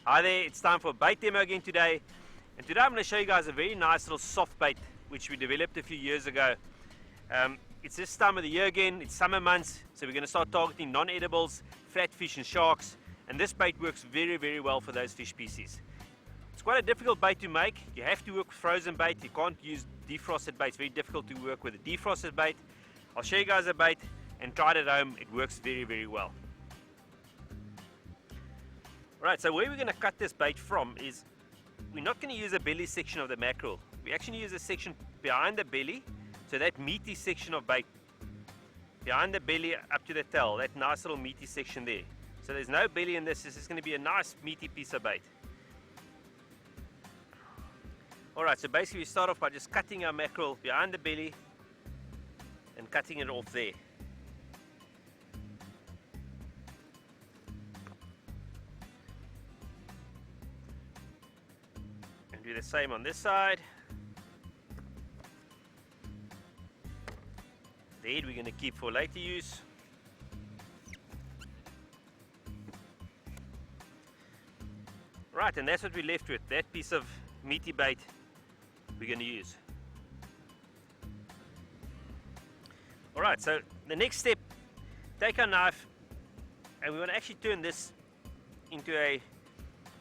Hi there, it's time for a bait demo again today. And today I'm going to show you guys a very nice little soft bait which we developed a few years ago. It's this time of the year again, it's summer months, so we're going to start targeting non-edibles, flatfish and sharks. And this bait works very, very well for those fish species. It's quite a difficult bait to make. You have to work with frozen bait, you can't use defrosted bait. It's very difficult to work with a defrosted bait. I'll show you guys a bait and try it at home. It works very, very well. Alright, so where we're going to cut this bait from is, we're not going to use the belly section of the mackerel. We actually use a section behind the belly, so that meaty section of bait, behind the belly up to the tail, that nice little meaty section there. So there's no belly in this, this is going to be a nice meaty piece of bait. Alright, so basically we start off by just cutting our mackerel behind the belly and cutting it off there. And do the same on this side. The head we're going to keep for later use. Right, and that's what we're left with, that piece of meaty bait we're going to use. Alright, so the next step, take our knife and we want to actually turn this into a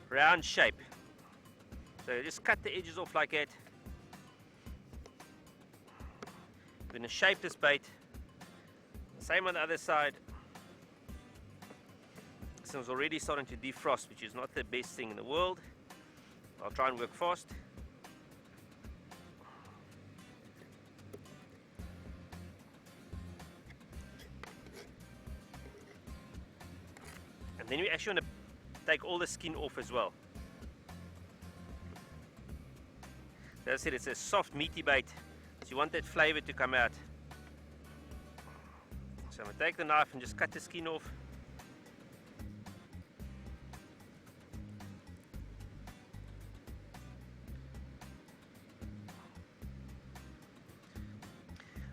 round shape. So just cut the edges off like that. We're going to shape this bait. Same on the other side. This one's already starting to defrost, which is not the best thing in the world. I'll try and work fast. And then we actually want to take all the skin off as well. As I said, it's a soft meaty bait, so you want that flavor to come out. So I'm going to take the knife and just cut the skin off.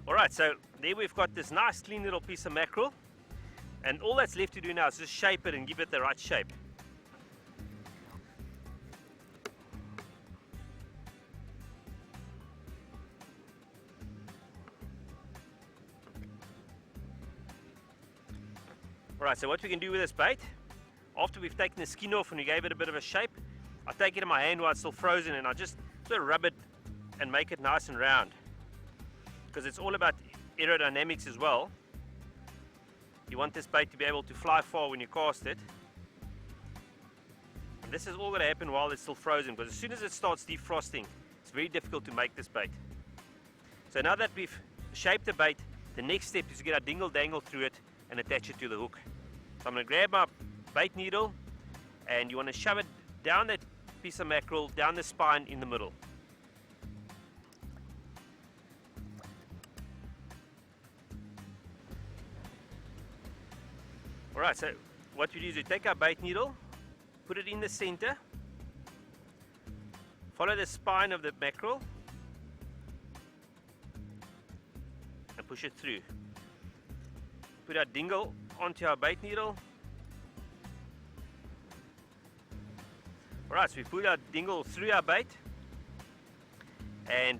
Alright, so there we've got this nice clean little piece of mackerel, and all that's left to do now is just shape it and give it the right shape. Alright, so what we can do with this bait, after we've taken the skin off and we gave it a bit of a shape, I take it in my hand while it's still frozen and I just sort of rub it and make it nice and round. Because it's all about aerodynamics as well. You want this bait to be able to fly far when you cast it. And this is all going to happen while it's still frozen, because as soon as it starts defrosting, it's very difficult to make this bait. So now that we've shaped the bait, the next step is to get our dingle dangle through it and attach it to the hook. So I'm going to grab my bait needle and you want to shove it down that piece of mackerel, down the spine in the middle. Alright, so what we do is we take our bait needle, put it in the center, follow the spine of the mackerel and push it through. Put our dingle onto our bait needle. Alright, so we put our dingle through our bait, and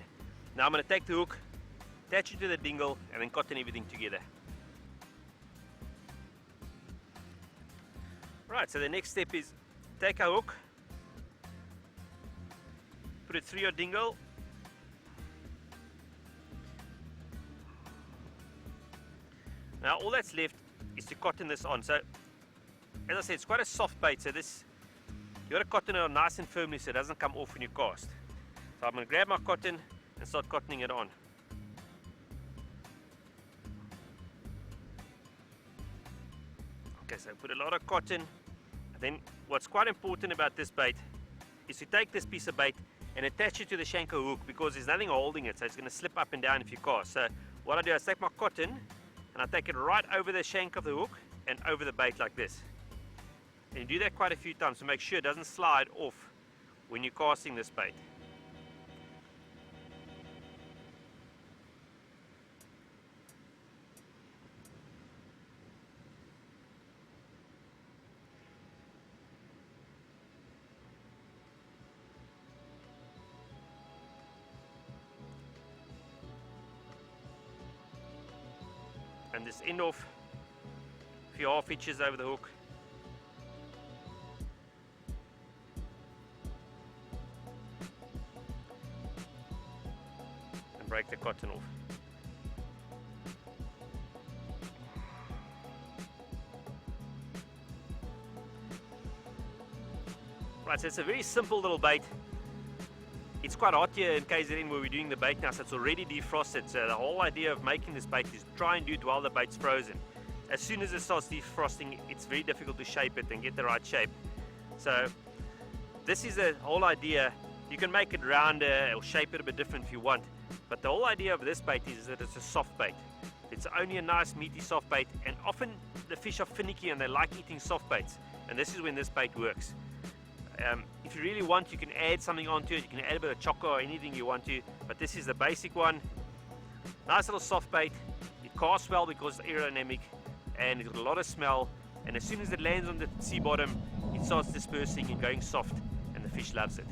now I'm going to take the hook, attach it to the dingle and then cotton everything together. Right, so the next step is take our hook, put it through your dingle, now all that's left is to cotton this on. So as I said, it's quite a soft bait, so this you got to cotton it on nice and firmly so it doesn't come off when you cast. So I'm going to grab my cotton and start cottoning it on. Okay, so put a lot of cotton. And then what's quite important about this bait is to take this piece of bait and attach it to the shank of hook, because there's nothing holding it, so it's going to slip up and down if you cast. So what I do is take my cotton and I take it right over the shank of the hook and over the bait like this. And you do that quite a few times to make sure it doesn't slide off when you're casting this bait. and just end off a few half inches over the hook. And break the cotton off. Right, so it's a very simple little bait. It's quite hot here in KZN where we're doing the bait now, so it's already defrosted. So the whole idea of making this bait is try and do it while the bait's frozen. As soon as it starts defrosting, it's very difficult to shape it and get the right shape. So this is the whole idea. You can make it rounder or shape it a bit different if you want, but the whole idea of this bait is that it's a soft bait. It's only a nice meaty soft bait, and often the fish are finicky and they like eating soft baits, and this is when this bait works. If you really want, you can add something onto it. You can add a bit of choco or anything you want to, but this is the basic one. Nice little soft bait. It casts well because it's aerodynamic, and it's got a lot of smell, and as soon as it lands on the sea bottom, it starts dispersing and going soft, and the fish loves it.